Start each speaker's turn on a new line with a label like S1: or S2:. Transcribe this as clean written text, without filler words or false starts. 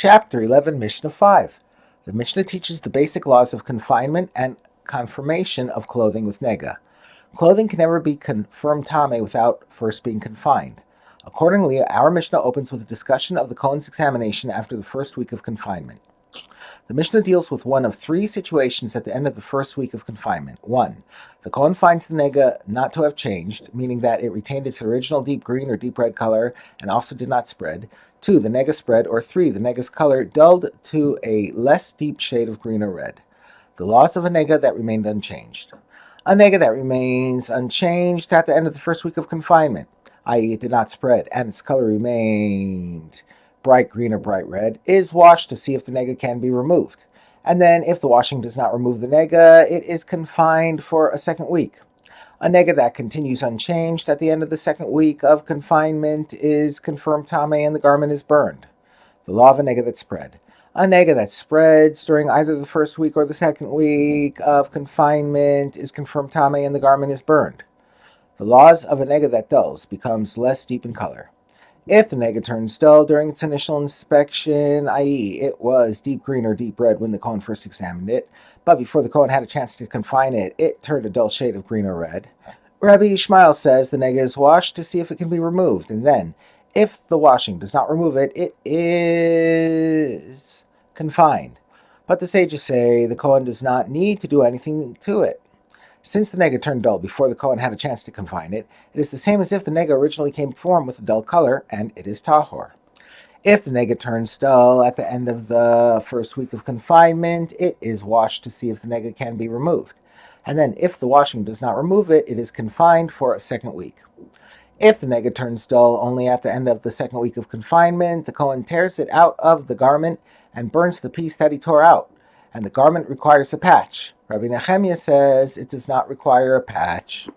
S1: Chapter 11, Mishnah 5. The Mishnah teaches the basic laws of confinement and confirmation of clothing with nega. Clothing can never be confirmed tame without first being confined. Accordingly, our Mishnah opens with a discussion of the Kohen's examination after the first week of confinement. The Mishnah deals with one of three situations at the end of the first week of confinement. 1. The Kohen finds the nega not to have changed, meaning that it retained its original deep green or deep red color and also did not spread. 2. The nega spread. Or 3. The nega's color dulled to a less deep shade of green or red. The laws of a nega that remained unchanged. A nega that remains unchanged at the end of the first week of confinement, i.e. it did not spread and its color remained bright green or bright red, is washed to see if the nega can be removed. And then if the washing does not remove the nega, it is confined for a second week. A nega that continues unchanged at the end of the second week of confinement is confirmed tame and the garment is burned. The law of a nega that spread. A nega that spreads during either the first week or the second week of confinement is confirmed tame and the garment is burned. The laws of a nega that dulls becomes less deep in color. If the nega turns dull during its initial inspection, i.e. it was deep green or deep red when the Kohen first examined it, but before the Kohen had a chance to confine it, it turned a dull shade of green or red, Rabbi Ishmael says the nega is washed to see if it can be removed, and then, if the washing does not remove it, it is confined. But the sages say the Kohen does not need to do anything to it. Since the nega turned dull before the Kohen had a chance to confine it, it is the same as if the nega originally came formed with a dull color, and it is tahor. If the nega turns dull at the end of the first week of confinement, it is washed to see if the nega can be removed. And then if the washing does not remove it, it is confined for a second week. If the nega turns dull only at the end of the second week of confinement, the Kohen tears it out of the garment and burns the piece that he tore out, and the garment requires a patch. Rabbi Nehemiah says it does not require a patch.